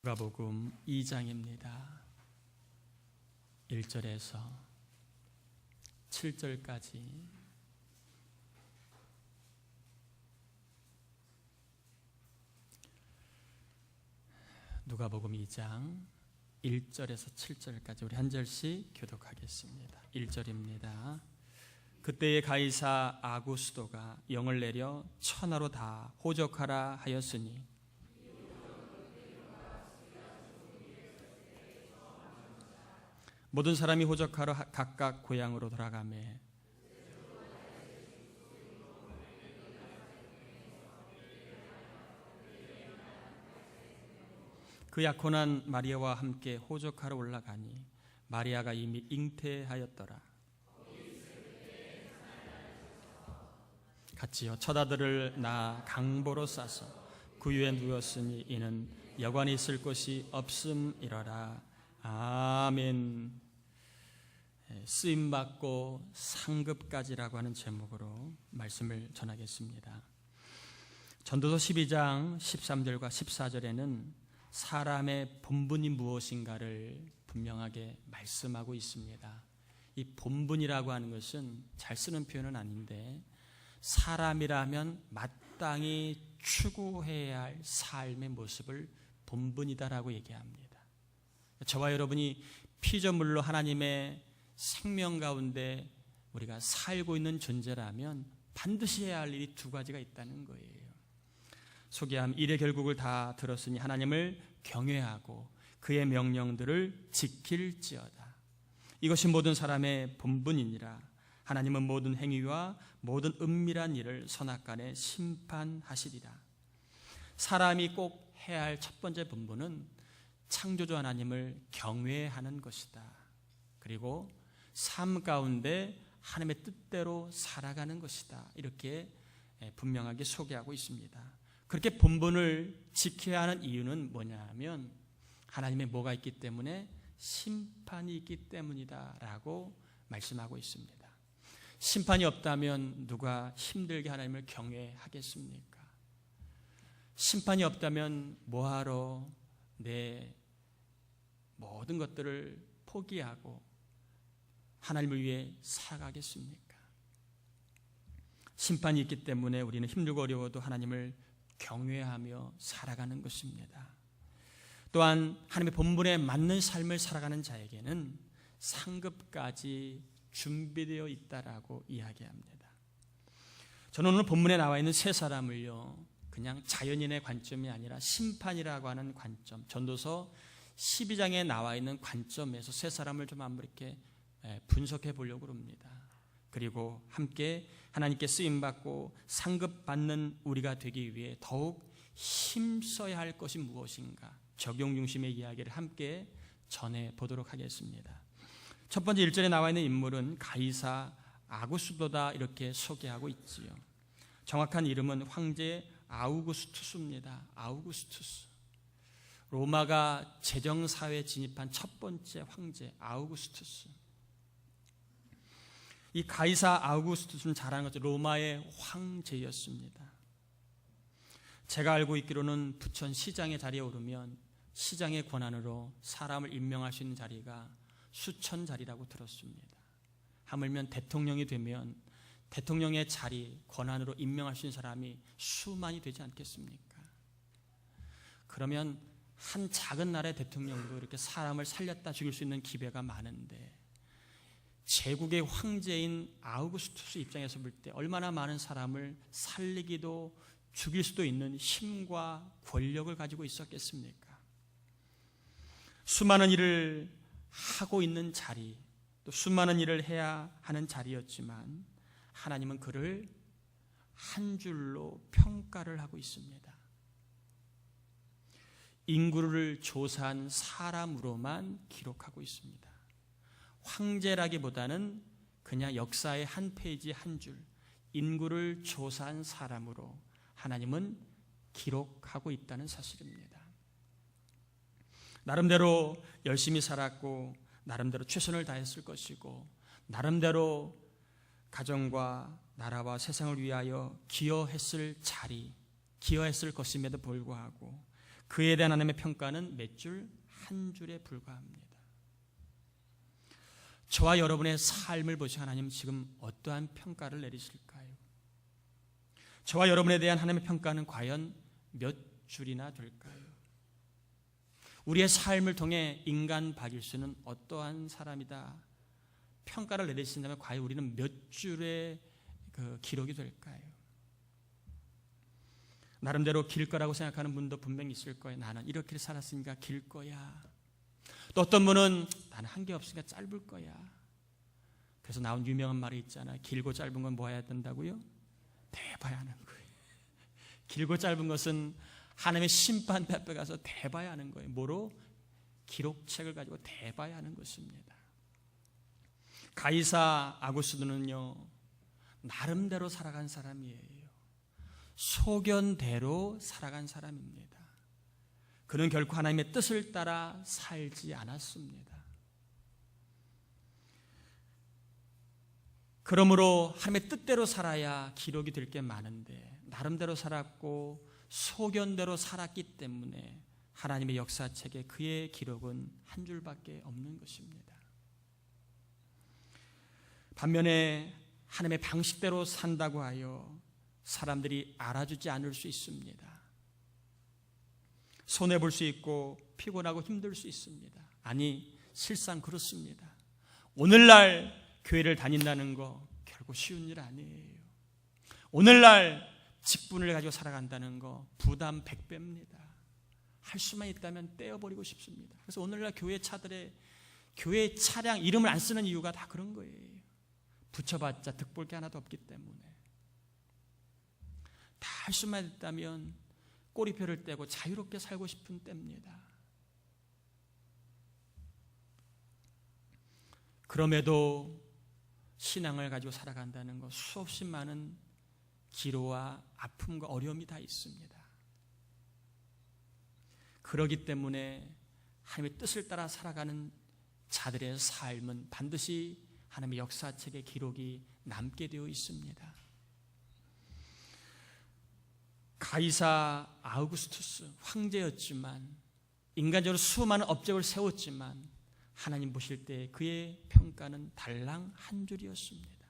누가복음 2장입니다. 1절에서 7절까지 누가복음 2장 1절에서 7절까지 우리 한 절씩 교독하겠습니다. 1절입니다. 그때의 가이사 아구스도가 영을 내려 천하로 다 호적하라 하였으니 모든 사람이 호적하러 각각 고향으로 돌아가매 그 약혼한 마리아와 함께 호적하러 올라가니 마리아가 이미 잉태하였더라. 같이요 처자들을 낳아 강보로 싸서 구유에 누웠으니 이는 여관이 있을 곳이 없음이러라. 아멘. 쓰임받고 상급까지라고 하는 제목으로 말씀을 전하겠습니다. 전도서 12장 13절과 14절에는 사람의 본분이 무엇인가를 분명하게 말씀하고 있습니다. 이 본분이라고 하는 것은 잘 쓰는 표현은 아닌데 사람이라면 마땅히 추구해야 할 삶의 모습을 본분이다라고 얘기합니다. 저와 여러분이 피조물로 하나님의 생명 가운데 우리가 살고 있는 존재라면 반드시 해야 할 일이 두 가지가 있다는 거예요. 소개함 일의 결국을 다 들었으니 하나님을 경외하고 그의 명령들을 지킬지어다. 이것이 모든 사람의 본분이니라. 하나님은 모든 행위와 모든 은밀한 일을 선악간에 심판하시리라. 사람이 꼭 해야 할 첫 번째 본분은 창조주 하나님을 경외하는 것이다. 그리고 삶 가운데 하나님의 뜻대로 살아가는 것이다. 이렇게 분명하게 소개하고 있습니다. 그렇게 본분을 지켜야 하는 이유는 뭐냐면 하나님의 뭐가 있기 때문에 심판이 있기 때문이다라고 말씀하고 있습니다. 심판이 없다면 누가 힘들게 하나님을 경외하겠습니까? 심판이 없다면 뭐하러 내 모든 것들을 포기하고 하나님을 위해 살아가겠습니까? 심판이 있기 때문에 우리는 힘들고 어려워도 하나님을 경외하며 살아가는 것입니다. 또한 하나님의 본분에 맞는 삶을 살아가는 자에게는 상급까지 준비되어 있다라고 이야기합니다. 저는 오늘 본문에 나와 있는 세 사람을요 그냥 자연인의 관점이 아니라 심판이라고 하는 관점, 전도서 12장에 나와 있는 관점에서 세 사람을 좀 한번 이렇게 분석해 보려고 합니다. 그리고 함께 하나님께 쓰임받고 상급받는 우리가 되기 위해 더욱 힘써야 할 것이 무엇인가, 적용 중심의 이야기를 함께 전해보도록 하겠습니다. 첫 번째 1절에 나와 있는 인물은 가이사 아구스도다 이렇게 소개하고 있지요. 정확한 이름은 황제 아우구스투스입니다. 아우구스투스. 로마가 제정사회에 진입한 첫 번째 황제 아우구스투스. 이 가이사 아우구스투스는 잘 아는 것처럼 로마의 황제였습니다. 제가 알고 있기로는 부천 시장의 자리에 오르면 시장의 권한으로 사람을 임명할 수 있는 자리가 수천 자리라고 들었습니다. 하물며 대통령이 되면 대통령의 자리, 권한으로 임명할 수 있는 사람이 수만이 되지 않겠습니까? 그러면 한 작은 나라의 대통령도 이렇게 사람을 살렸다 죽일 수 있는 기회가 많은데 제국의 황제인 아우구스투스 입장에서 볼 때 얼마나 많은 사람을 살리기도 죽일 수도 있는 힘과 권력을 가지고 있었겠습니까? 수많은 일을 하고 있는 자리, 또 수많은 일을 해야 하는 자리였지만 하나님은 그를 한 줄로 평가를 하고 있습니다. 인구를 조사한 사람으로만 기록하고 있습니다. 황제라기보다는 그냥 역사의 한 페이지 한 줄, 인구를 조사한 사람으로 하나님은 기록하고 있다는 사실입니다. 나름대로 열심히 살았고 나름대로 최선을 다했을 것이고 나름대로 가정과 나라와 세상을 위하여 기여했을 자리, 기여했을 것임에도 불구하고 그에 대한 하나님의 평가는 몇 줄? 한 줄에 불과합니다. 저와 여러분의 삶을 보시고 하나님 지금 어떠한 평가를 내리실까요? 저와 여러분에 대한 하나님의 평가는 과연 몇 줄이나 될까요? 우리의 삶을 통해 인간 박일수는 어떠한 사람이다 평가를 내리신다면 과연 우리는 몇 줄의 그 기록이 될까요? 나름대로 길 거라고 생각하는 분도 분명히 있을 거예요. 나는 이렇게 살았으니까 길 거야. 또 어떤 분은 나는 한 게 없으니까 짧을 거야. 그래서 나온 유명한 말이 있잖아요. 길고 짧은 건 뭐 해야 된다고요? 대봐야 하는 거예요. 길고 짧은 것은 하나님의 심판 앞에 가서 대봐야 하는 거예요. 뭐로? 기록책을 가지고 대봐야 하는 것입니다. 가이사 아구스도는요, 나름대로 살아간 사람이에요. 소견대로 살아간 사람입니다. 그는 결코 하나님의 뜻을 따라 살지 않았습니다. 그러므로 하나님의 뜻대로 살아야 기록이 될 게 많은데 나름대로 살았고 소견대로 살았기 때문에 하나님의 역사책에 그의 기록은 한 줄밖에 없는 것입니다. 반면에 하나님의 방식대로 산다고 하여 사람들이 알아주지 않을 수 있습니다. 손해볼 수 있고 피곤하고 힘들 수 있습니다. 아니, 실상 그렇습니다. 오늘날 교회를 다닌다는 거 결코 쉬운 일 아니에요. 오늘날 직분을 가지고 살아간다는 거 부담 100배입니다. 할 수만 있다면 떼어버리고 싶습니다. 그래서 오늘날 교회 차들의 교회 차량 이름을 안 쓰는 이유가 다 그런 거예요. 붙여봤자 득볼 게 하나도 없기 때문에. 다 할 수만 있다면 꼬리표를 떼고 자유롭게 살고 싶은 때입니다. 그럼에도 신앙을 가지고 살아간다는 것 수없이 많은 기로와 아픔과 어려움이 다 있습니다. 그러기 때문에 하나님의 뜻을 따라 살아가는 자들의 삶은 반드시 하나님의 역사책의 기록이 남게 되어 있습니다. 가이사 아우구스투스 황제였지만 인간적으로 수많은 업적을 세웠지만 하나님 보실 때 그의 평가는 달랑 한 줄이었습니다.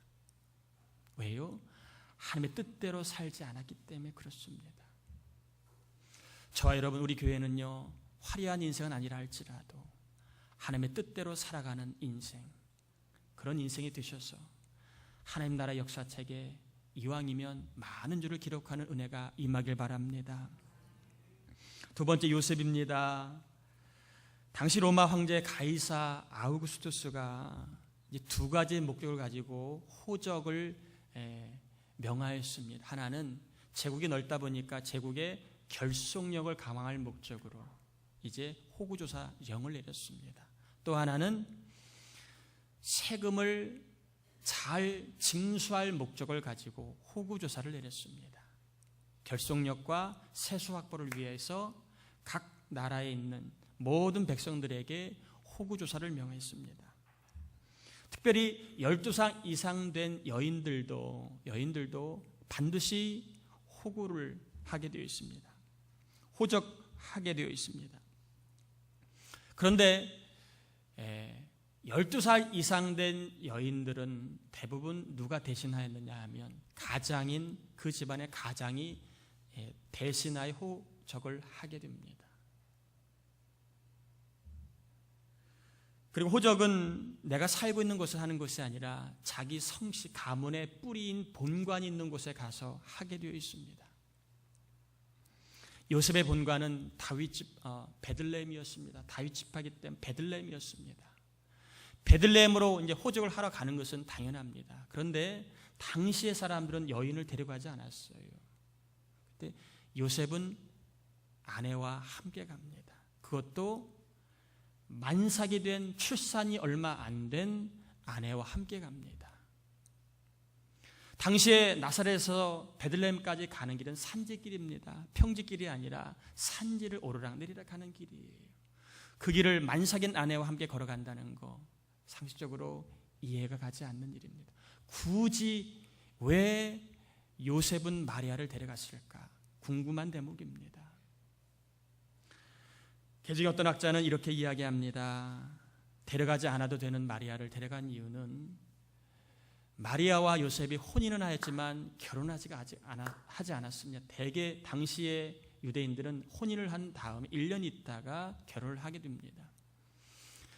왜요? 하나님의 뜻대로 살지 않았기 때문에 그렇습니다. 저와 여러분, 우리 교회는요, 화려한 인생은 아니라 할지라도 하나님의 뜻대로 살아가는 인생, 그런 인생이 되셔서 하나님 나라 역사책에 이왕이면 많은 줄을 기록하는 은혜가 임하길 바랍니다. 두 번째, 요셉입니다. 당시 로마 황제 가이사 아우구스투스가 이제 두 가지 목적을 가지고 호적을 명하였습니다. 하나는 제국이 넓다 보니까 제국의 결속력을 강화할 목적으로 이제 호구조사령을 내렸습니다. 또 하나는 세금을 잘 징수할 목적을 가지고 호구조사를 내렸습니다. 결속력과 세수 확보를 위해서 각 나라에 있는 모든 백성들에게 호구조사를 명했습니다. 특별히 12살 이상 된 여인들도 반드시 호구를 하게 되어 있습니다. 호적하게 되어 있습니다. 그런데 12살 이상 된 여인들은 대부분 누가 대신하였느냐 하면 가장인 그 집안의 가장이 대신하여 호적을 하게 됩니다. 그리고 호적은 내가 살고 있는 곳에 하는 것이 아니라 자기 성씨 가문의 뿌리인 본관이 있는 곳에 가서 하게 되어 있습니다. 요셉의 본관은 다윗 집 베들레헴이었습니다. 다윗 집하기 때문에 베들레헴이었습니다. 베들레헴으로 이제 호적을 하러 가는 것은 당연합니다. 그런데 당시의 사람들은 여인을 데려가지 않았어요. 그때 요셉은 아내와 함께 갑니다. 그것도 만삭이 된 출산이 얼마 안 된 아내와 함께 갑니다. 당시에 나사렛에서 베들레헴까지 가는 길은 산지길입니다. 평지길이 아니라 산지를 오르락 내리락 하는 길이에요. 그 길을 만삭인 아내와 함께 걸어간다는 거 상식적으로 이해가 가지 않는 일입니다. 굳이 왜 요셉은 마리아를 데려갔을까? 궁금한 대목입니다. 개중에 어떤 학자는 이렇게 이야기합니다. 데려가지 않아도 되는 마리아를 데려간 이유는 마리아와 요셉이 혼인은 하였지만 하지 않았습니다. 대개 당시의 유대인들은 혼인을 한 다음에 1년 있다가 결혼을 하게 됩니다.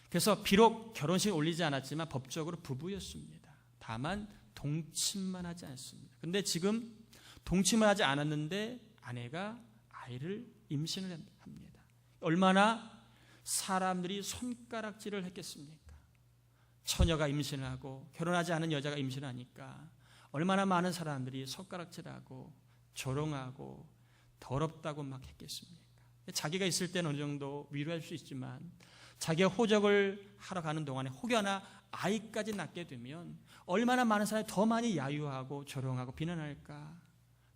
그래서 비록 결혼식 올리지 않았지만 법적으로 부부였습니다. 다만 동침만 하지 않습니다. 근데 지금 동침을 하지 않았는데 아내가 아이를 임신을 합니다. 얼마나 사람들이 손가락질을 했겠습니까? 처녀가 임신을 하고 결혼하지 않은 여자가 임신하니까 얼마나 많은 사람들이 손가락질하고 조롱하고 더럽다고 막 했겠습니까? 자기가 있을 때는 어느 정도 위로할 수 있지만 자기가 호적을 하러 가는 동안에 혹여나 아이까지 낳게 되면 얼마나 많은 사람이 더 많이 야유하고 조롱하고 비난할까?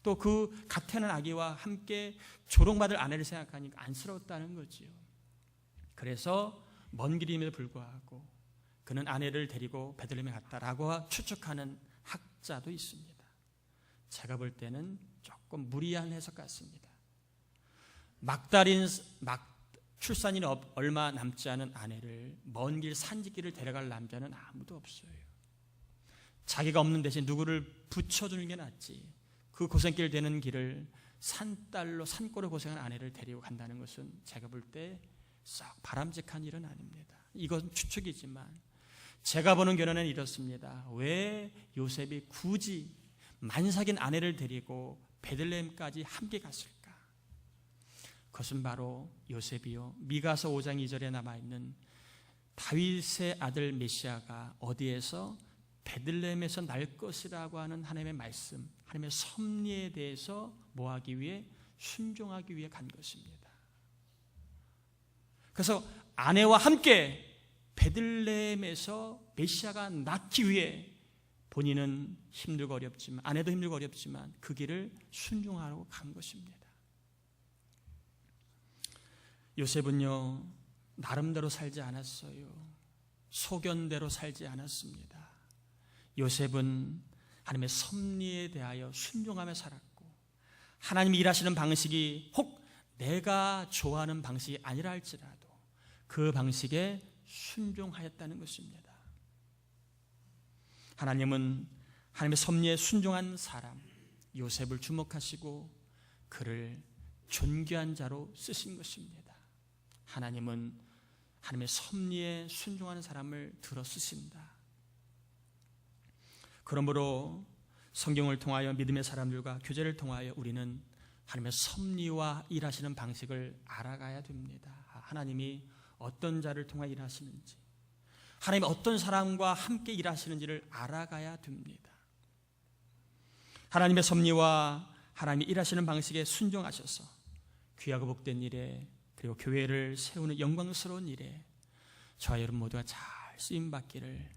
또 그 갓 태어난 아기와 함께 조롱받을 아내를 생각하니까 안쓰러웠다는 거지요. 그래서 먼 길임에도 불구하고 그는 아내를 데리고 베들레헴에 갔다라고 추측하는 학자도 있습니다. 제가 볼 때는 조금 무리한 해석 같습니다. 출산이 얼마 남지 않은 아내를 먼 길 산지길을 데려갈 남자는 아무도 없어요. 자기가 없는 대신 누구를 붙여주는 게 낫지. 그 고생길 되는 길을 산골을 고생한 아내를 데리고 간다는 것은 제가 볼 때 썩 바람직한 일은 아닙니다. 이건 추측이지만 제가 보는 견해는 이렇습니다. 왜 요셉이 굳이 만삭인 아내를 데리고 베들레헴까지 함께 갔을까? 그것은 바로 요셉이요, 미가서 5장 2절에 남아있는 다윗의 아들 메시아가 어디에서 베들레헴에서 날 것이라고 하는 하나님의 말씀, 하나님의 섭리에 대해서 뭐하기 위해? 순종하기 위해 간 것입니다. 그래서 아내와 함께 베들레헴에서 메시아가 낳기 위해 본인은 힘들고 어렵지만, 아내도 힘들고 어렵지만 그 길을 순종하러 간 것입니다. 요셉은요, 나름대로 살지 않았어요. 소견대로 살지 않았습니다. 요셉은 하나님의 섭리에 대하여 순종하며 살았고, 하나님이 일하시는 방식이 혹 내가 좋아하는 방식이 아니라 할지라도 그 방식에 순종하였다는 것입니다. 하나님은 하나님의 섭리에 순종한 사람 요셉을 주목하시고 그를 존귀한 자로 쓰신 것입니다. 하나님은 하나님의 섭리에 순종하는 사람을 들어 쓰신다. 그러므로 성경을 통하여 믿음의 사람들과 교제를 통하여 우리는 하나님의 섭리와 일하시는 방식을 알아가야 됩니다. 하나님이 어떤 자를 통해 일하시는지, 하나님이 어떤 사람과 함께 일하시는지를 알아가야 됩니다. 하나님의 섭리와 하나님이 일하시는 방식에 순종하셔서 귀하고 복된 일에, 그리고 교회를 세우는 영광스러운 일에 저와 여러분 모두가 잘 쓰임받기를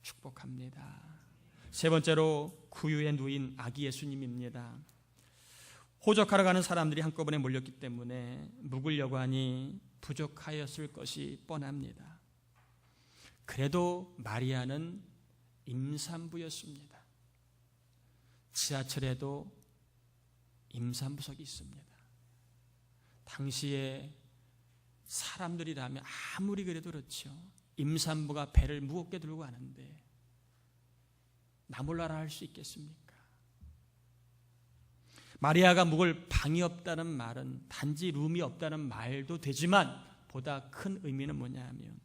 축복합니다. 세 번째로 구유에 누인 아기 예수님입니다. 호적하러 가는 사람들이 한꺼번에 몰렸기 때문에 묵을 여관이 부족하였을 것이 뻔합니다. 그래도 마리아는 임산부였습니다. 지하철에도 임산부석이 있습니다. 당시에 사람들이라면 아무리 그래도 그렇죠. 임산부가 배를 무겁게 들고 가는데 나 몰라라 할 수 있겠습니까? 마리아가 묵을 방이 없다는 말은 단지 룸이 없다는 말도 되지만 보다 큰 의미는 뭐냐 하면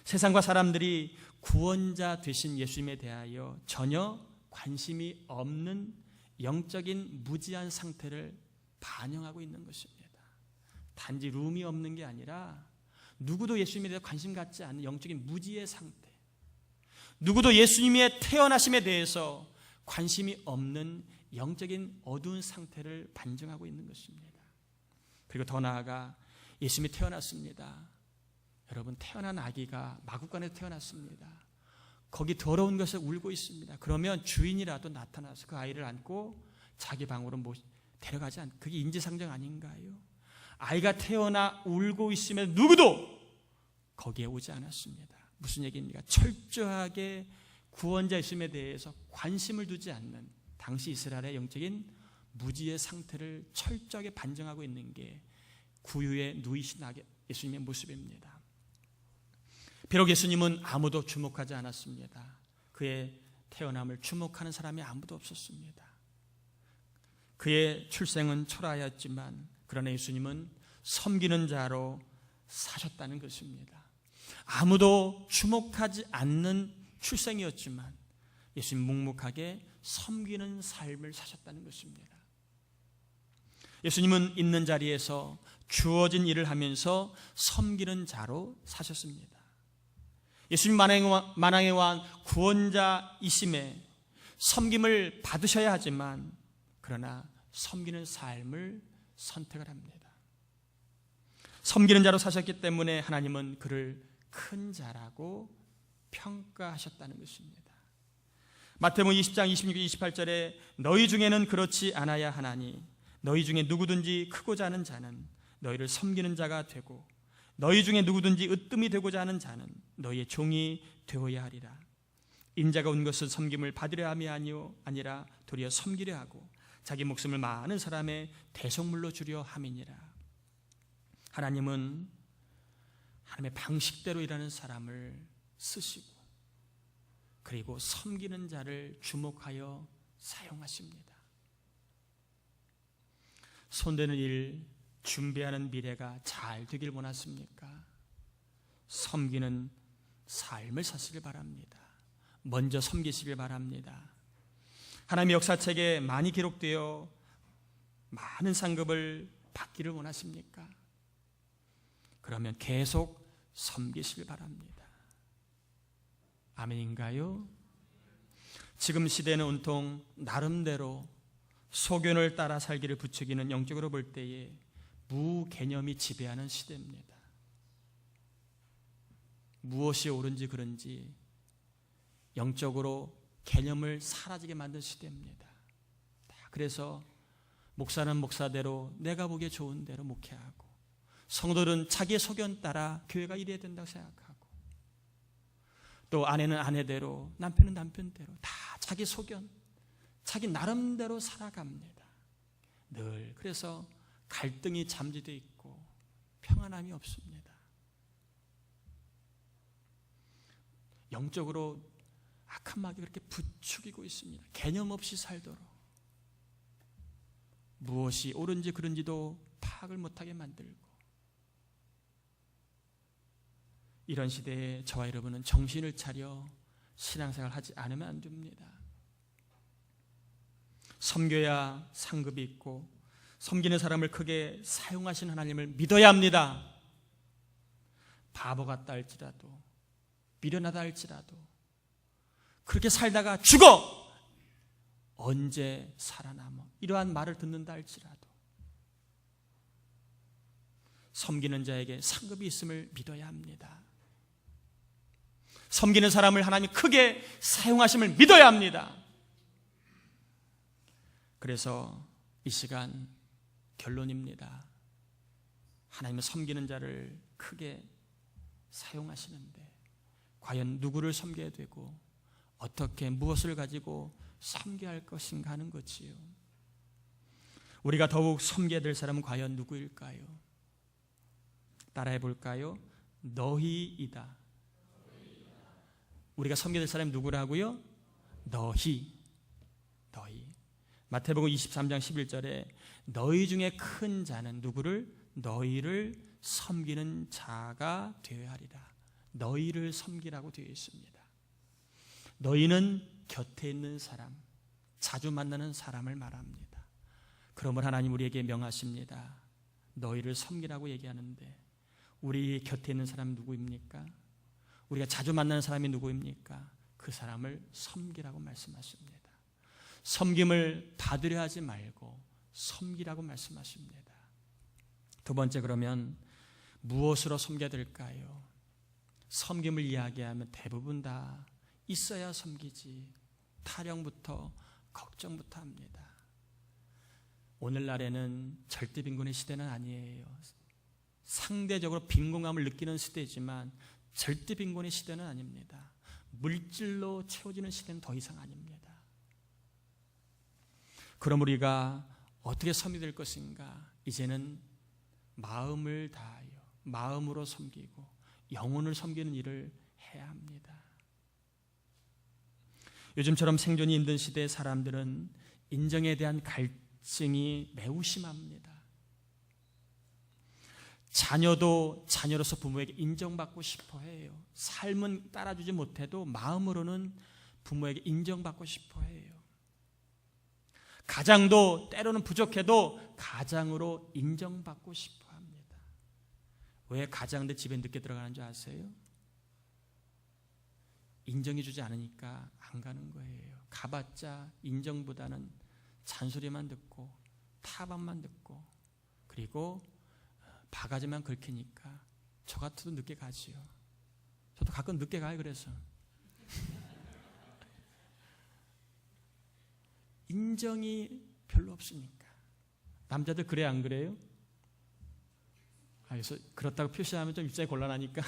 세상과 사람들이 구원자 되신 예수님에 대하여 전혀 관심이 없는 영적인 무지한 상태를 반영하고 있는 것입니다. 단지 룸이 없는 게 아니라 누구도 예수님에 대해 관심 갖지 않는 영적인 무지의 상태, 누구도 예수님의 태어나심에 대해서 관심이 없는 영적인 어두운 상태를 반증하고 있는 것입니다. 그리고 더 나아가 예수님이 태어났습니다. 여러분, 태어난 아기가 마구간에서 태어났습니다. 거기 더러운 것에 울고 있습니다. 그러면 주인이라도 나타나서 그 아이를 안고 자기 방으로 데려가지 않, 그게 인지상정 아닌가요? 아이가 태어나 울고 있으면 누구도 거기에 오지 않았습니다. 무슨 얘기입니까? 철저하게 구원자 예수님에 대해서 관심을 두지 않는 당시 이스라엘의 영적인 무지의 상태를 철저하게 반증하고 있는 게 구유에 누이신 예수님의 모습입니다. 비록 예수님은 아무도 주목하지 않았습니다. 그의 태어남을 주목하는 사람이 아무도 없었습니다. 그의 출생은 초라하였지만 그러나 예수님은 섬기는 자로 사셨다는 것입니다. 아무도 주목하지 않는 출생이었지만 예수님 묵묵하게 섬기는 삶을 사셨다는 것입니다. 예수님은 있는 자리에서 주어진 일을 하면서 섬기는 자로 사셨습니다. 예수님 만왕의 왕 구원자이심에 섬김을 받으셔야 하지만 그러나 섬기는 삶을 선택을 합니다. 섬기는 자로 사셨기 때문에 하나님은 그를 큰 자라고 평가하셨다는 것입니다. 마태복음 20장 26, 28절에 너희 중에는 그렇지 않아야 하나니 너희 중에 누구든지 크고자 하는 자는 너희를 섬기는 자가 되고 너희 중에 누구든지 으뜸이 되고자 하는 자는 너희의 종이 되어야 하리라. 인자가 온 것은 섬김을 받으려 함이 아니라 도리어 섬기려 하고 자기 목숨을 많은 사람의 대속물로 주려 함이니라. 하나님은 하나님의 방식대로 일하는 사람을 쓰시고 그리고 섬기는 자를 주목하여 사용하십니다. 손대는 일, 준비하는 미래가 잘 되길 원하십니까? 섬기는 삶을 사시길 바랍니다. 먼저 섬기시길 바랍니다. 하나님의 역사책에 많이 기록되어 많은 상급을 받기를 원하십니까? 그러면 계속 섬기시길 바랍니다. 아멘인가요? 지금 시대는 온통 나름대로 소견을 따라 살기를 부추기는 영적으로 볼 때에 무개념이 지배하는 시대입니다. 무엇이 옳은지 그른지 영적으로 개념을 사라지게 만든 시대입니다. 그래서 목사는 목사대로 내가 보기에 좋은 대로 목회하고 성도들은 자기의 소견 따라 교회가 이래야 된다고 생각하고 또 아내는 아내대로 남편은 남편대로 다 자기 소견 자기 나름대로 살아갑니다. 늘 그래서 갈등이 잠재되어 있고 평안함이 없습니다. 영적으로 악한 마귀가 그렇게 부추기고 있습니다. 개념 없이 살도록 무엇이 옳은지 그른지도 파악을 못하게 만들고 이런 시대에 저와 여러분은 정신을 차려 신앙생활을 하지 않으면 안 됩니다. 섬겨야 상급이 있고 섬기는 사람을 크게 사용하신 하나님을 믿어야 합니다. 바보 같다 할지라도 미련하다 할지라도 그렇게 살다가 죽어! 언제 살아남아? 이러한 말을 듣는다 할지라도 섬기는 자에게 상급이 있음을 믿어야 합니다. 섬기는 사람을 하나님이 크게 사용하심을 믿어야 합니다. 그래서 이 시간 결론입니다. 하나님은 섬기는 자를 크게 사용하시는데 과연 누구를 섬겨야 되고 어떻게 무엇을 가지고 섬겨야 할 것인가 하는 거지요. 우리가 더욱 섬겨야 될 사람은 과연 누구일까요? 따라해 볼까요? 너희이다. 우리가 섬겨야 될 사람이 누구라고요? 너희. 마태복음 23장 11절에 너희 중에 큰 자는 누구를? 너희를 섬기는 자가 되어야 하리라. 너희를 섬기라고 되어 있습니다. 너희는 곁에 있는 사람, 자주 만나는 사람을 말합니다. 그러므로 하나님 우리에게 명하십니다. 너희를 섬기라고 얘기하는데 우리 곁에 있는 사람은 누구입니까? 우리가 자주 만나는 사람이 누구입니까? 그 사람을 섬기라고 말씀하십니다. 섬김을 받으려 하지 말고 섬기라고 말씀하십니다. 두 번째, 그러면 무엇으로 섬겨야 될까요? 섬김을 이야기하면 대부분 다 있어야 섬기지 타령부터 걱정부터 합니다. 오늘날에는 절대 빈곤의 시대는 아니에요. 상대적으로 빈곤감을 느끼는 시대지만 절대 빈곤의 시대는 아닙니다. 물질로 채워지는 시대는 더 이상 아닙니다. 그럼 우리가 어떻게 섬이 될 것인가? 이제는 마음을 다하여 마음으로 섬기고 영혼을 섬기는 일을 해야 합니다. 요즘처럼 생존이 힘든 시대의 사람들은 인정에 대한 갈증이 매우 심합니다. 자녀도 자녀로서 부모에게 인정받고 싶어 해요. 삶은 따라주지 못해도 마음으로는 부모에게 인정받고 싶어 해요. 가장도 때로는 부족해도 가장으로 인정받고 싶어 합니다. 왜 가장들 집에 늦게 들어가는 줄 아세요? 인정해주지 않으니까 안 가는 거예요. 가봤자 인정보다는 잔소리만 듣고 타박만 듣고 그리고 바가지만 긁히니까 저 같아도 늦게 가지요. 저도 가끔 늦게 가요. 그래서 인정이 별로 없으니까. 남자들 그래 안 그래요? 그래서 그렇다고 표시하면 좀 입장이 곤란하니까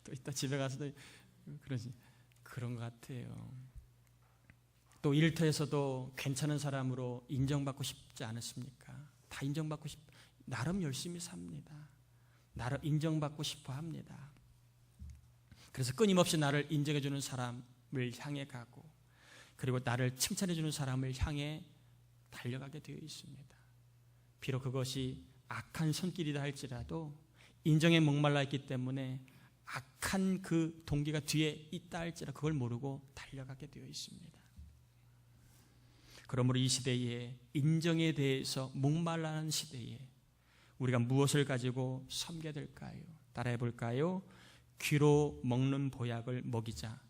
또 이따 집에 가서도 그러지. 그런 것 같아요. 또 일터에서도 괜찮은 사람으로 인정받고 싶지 않으십니까? 다 인정받고 나름 열심히 삽니다. 나를 인정받고 싶어 합니다. 그래서 끊임없이 나를 인정해주는 사람을 향해 가고 그리고 나를 칭찬해주는 사람을 향해 달려가게 되어 있습니다. 비록 그것이 악한 손길이다 할지라도 인정에 목말라 있기 때문에 악한 그 동기가 뒤에 있다 할지라도 그걸 모르고 달려가게 되어 있습니다. 그러므로 이 시대에 인정에 대해서 목말라하는 시대에 우리가 무엇을 가지고 섬겨야 될까요? 따라해 볼까요? 귀로 먹는 보약을 먹이자.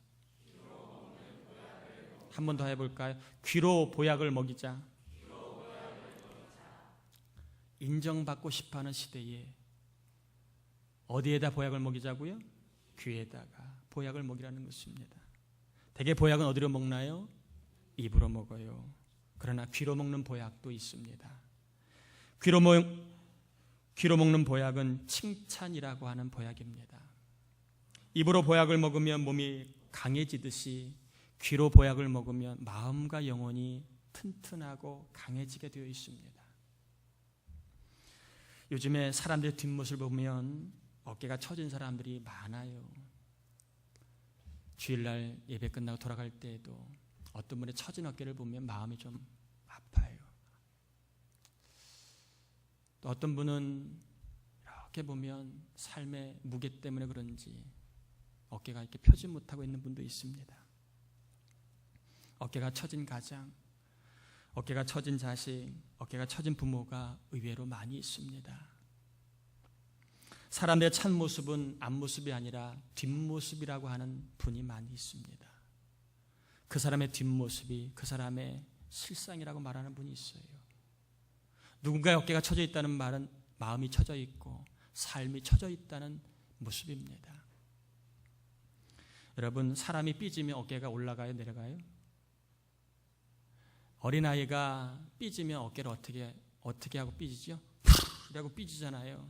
한 번 더 해볼까요? 귀로 보약을 먹이자. 인정받고 싶어하는 시대에 어디에다 보약을 먹이자고요? 귀에다가 보약을 먹이라는 것입니다. 대개 보약은 어디로 먹나요? 입으로 먹어요. 그러나 귀로 먹는 보약도 있습니다. 귀로 먹는 보약은 칭찬이라고 하는 보약입니다. 입으로 보약을 먹으면 몸이 강해지듯이 귀로 보약을 먹으면 마음과 영혼이 튼튼하고 강해지게 되어 있습니다. 요즘에 사람들의 뒷모습을 보면 어깨가 처진 사람들이 많아요. 주일날 예배 끝나고 돌아갈 때에도 어떤 분의 처진 어깨를 보면 마음이 좀 아파요. 또 어떤 분은 이렇게 보면 삶의 무게 때문에 그런지 어깨가 이렇게 펴지 못하고 있는 분도 있습니다. 어깨가 처진 가장, 어깨가 처진 자식, 어깨가 처진 부모가 의외로 많이 있습니다. 사람들의 참모습은 앞모습이 아니라 뒷모습이라고 하는 분이 많이 있습니다. 그 사람의 뒷모습이 그 사람의 실상이라고 말하는 분이 있어요. 누군가의 어깨가 처져 있다는 말은 마음이 처져 있고 삶이 처져 있다는 모습입니다. 여러분, 사람이 삐지면 어깨가 올라가요, 내려가요? 어린아이가 삐지면 어깨를 어떻게 하고 삐지죠? 이라고 삐지잖아요.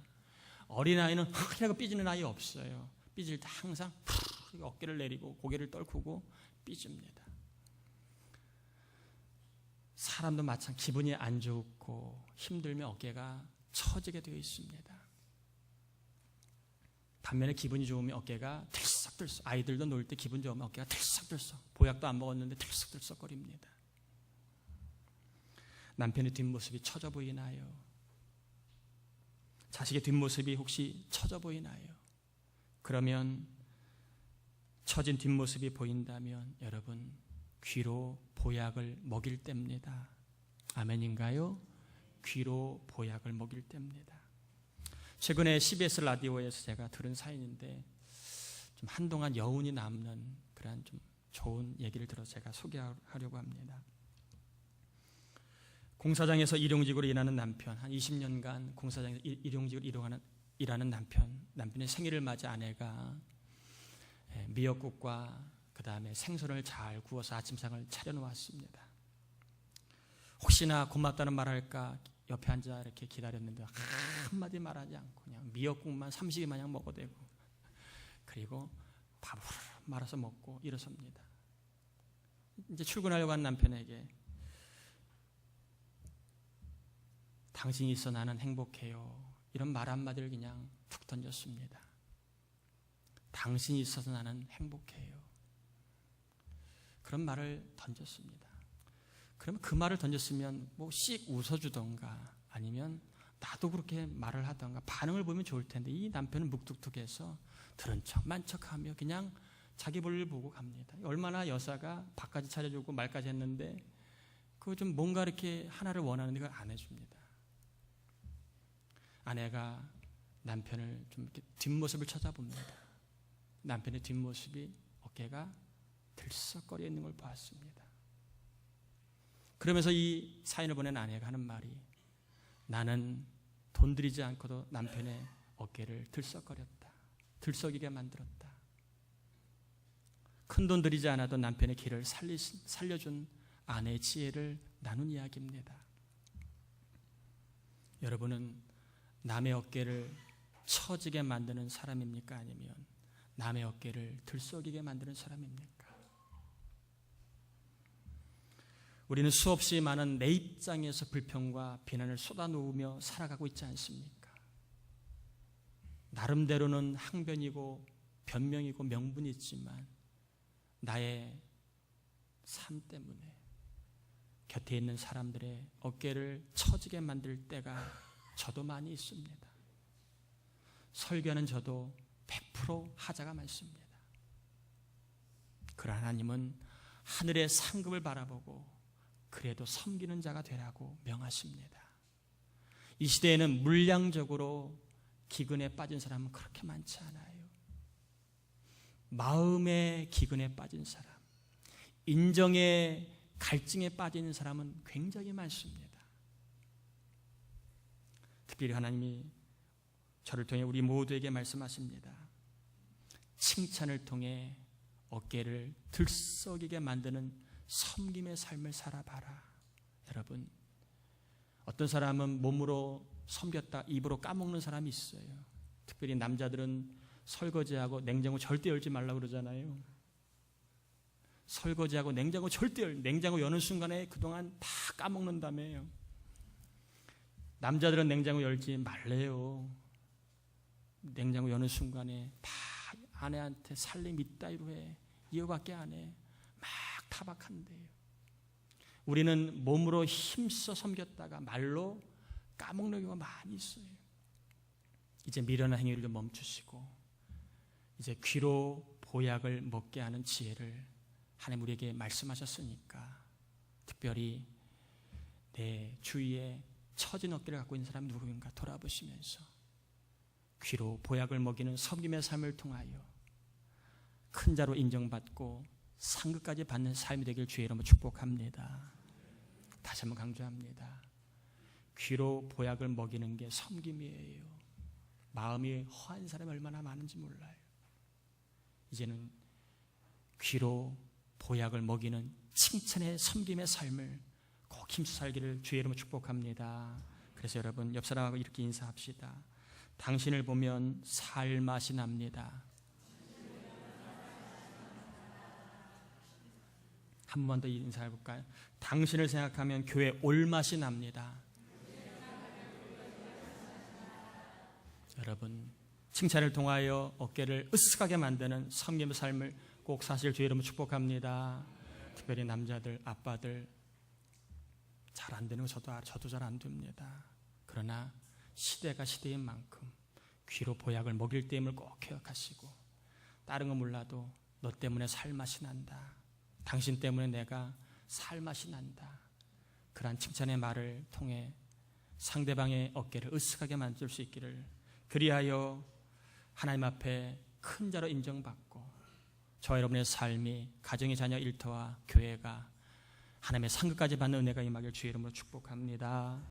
어린아이는 이라고 삐지는 아이 없어요. 삐질 때 항상 어깨를 내리고 고개를 떨구고 삐집니다. 사람도 마찬가지 기분이 안 좋고 힘들면 어깨가 처지게 되어 있습니다. 반면에 기분이 좋으면 어깨가 들썩들썩, 아이들도 놀 때 기분 좋으면 어깨가 들썩들썩, 보약도 안 먹었는데 들썩들썩거립니다. 남편의 뒷모습이 처져 보이나요? 자식의 뒷모습이 혹시 처져 보이나요? 그러면 처진 뒷모습이 보인다면 여러분 귀로 보약을 먹일 때입니다. 아멘인가요? 귀로 보약을 먹일 때입니다. 최근에 CBS 라디오에서 제가 들은 사연인데 좀 한동안 여운이 남는 그런 좀 좋은 얘기를 들어서 제가 소개하려고 합니다. 공사장에서 일용직으로 일하는 남편, 한 20년간 공사장에서 일용직으로 일하는 남편의 생일을 맞아 아내가 미역국과 그 다음에 생선을 잘 구워서 아침상을 차려놓았습니다. 혹시나 고맙다는 말할까 옆에 앉아 이렇게 기다렸는데 한마디 말하지 않고 그냥 미역국만 30개 마냥 먹어대고 그리고 밥을 말아서 먹고 일어섭니다. 이제 출근하려고 한 남편에게 당신이 있어 나는 행복해요 이런 말 한마디를 그냥 툭 던졌습니다. 당신이 있어서 나는 행복해요. 그런 말을 던졌습니다. 그러면 그 말을 던졌으면 뭐 씩 웃어주던가 아니면 나도 그렇게 말을 하던가 반응을 보면 좋을 텐데, 이 남편은 묵뚝뚝해서 들은 척 만척하며 그냥 자기 볼일 보고 갑니다. 얼마나 여사가 밥까지 차려주고 말까지 했는데 그거 좀 뭔가 이렇게 하나를 원하는데 그걸 안 해줍니다. 아내가 남편을 좀 이렇게 뒷모습을 찾아봅니다. 남편의 뒷모습이 어깨가 들썩거려 있는 걸 보았습니다. 그러면서 이 사연을 보낸 아내가 하는 말이, 나는 돈 들이지 않고도 남편의 어깨를 들썩거렸다. 들썩이게 만들었다. 큰 돈 들이지 않아도 남편의 길을 살려준 아내의 지혜를 나눈 이야기입니다. 여러분은 남의 어깨를 처지게 만드는 사람입니까? 아니면 남의 어깨를 들썩이게 만드는 사람입니까? 우리는 수없이 많은 내 입장에서 불평과 비난을 쏟아놓으며 살아가고 있지 않습니까? 나름대로는 항변이고 변명이고 명분이 있지만 나의 삶 때문에 곁에 있는 사람들의 어깨를 처지게 만들 때가 저도 많이 있습니다. 설교는 저도 100% 하자가 많습니다. 그러나 하나님은 하늘의 상급을 바라보고 그래도 섬기는 자가 되라고 명하십니다. 이 시대에는 물량적으로 기근에 빠진 사람은 그렇게 많지 않아요. 마음의 기근에 빠진 사람, 인정의 갈증에 빠진 사람은 굉장히 많습니다. 특별히 하나님이 저를 통해 우리 모두에게 말씀하십니다. 칭찬을 통해 어깨를 들썩이게 만드는 섬김의 삶을 살아봐라. 여러분, 어떤 사람은 몸으로 섬겼다 입으로 까먹는 사람이 있어요. 특별히 남자들은 설거지하고 냉장고 절대 열지 말라고 그러잖아요. 설거지하고 냉장고 냉장고 여는 순간에 그동안 다 까먹는다며요. 남자들은 냉장고 열지 말래요. 냉장고 여는 순간에 다 아내한테 살림 이따위로 해. 이거밖에 안 해. 막 타박한대요. 우리는 몸으로 힘써 섬겼다가 말로 까먹는 경우가 많이 있어요. 이제 미련한 행위를 좀 멈추시고 이제 귀로 보약을 먹게 하는 지혜를 하나님 우리에게 말씀하셨으니까, 특별히 내 주위에 처진 어깨를 갖고 있는 사람이 누구인가 돌아보시면서 귀로 보약을 먹이는 섬김의 삶을 통하여 큰 자로 인정받고 상급까지 받는 삶이 되길 주의 이름으로 축복합니다. 다시 한번 강조합니다. 귀로 보약을 먹이는 게 섬김이에요. 마음이 허한 사람이 얼마나 많은지 몰라요. 이제는 귀로 보약을 먹이는 칭찬의 섬김의 삶을 꼭 힘써 살기를 주의 이름으로 축복합니다. 그래서 여러분 옆 사람하고 이렇게 인사합시다. 당신을 보면 살 맛이 납니다. 한 번 더 인사해 볼까요? 당신을 생각하면 교회 올 맛이 납니다. 여러분, 칭찬을 통하여 어깨를 으쓱하게 만드는 섬김의 삶을 꼭 사실 주의 이름으로 축복합니다. 특별히 남자들, 아빠들 잘 안 되는 거 저도 잘 안 됩니다. 그러나 시대가 시대인 만큼 귀로 보약을 먹일 때임을 꼭 기억하시고, 다른 건 몰라도 너 때문에 살 맛이 난다. 당신 때문에 내가 살 맛이 난다. 그러한 칭찬의 말을 통해 상대방의 어깨를 으쓱하게 만들 수 있기를, 그리하여 하나님 앞에 큰 자로 인정받고 저와 여러분의 삶이 가정의 자녀 일터와 교회가 하나님의 상급까지 받는 은혜가 임하길 주의 이름으로 축복합니다.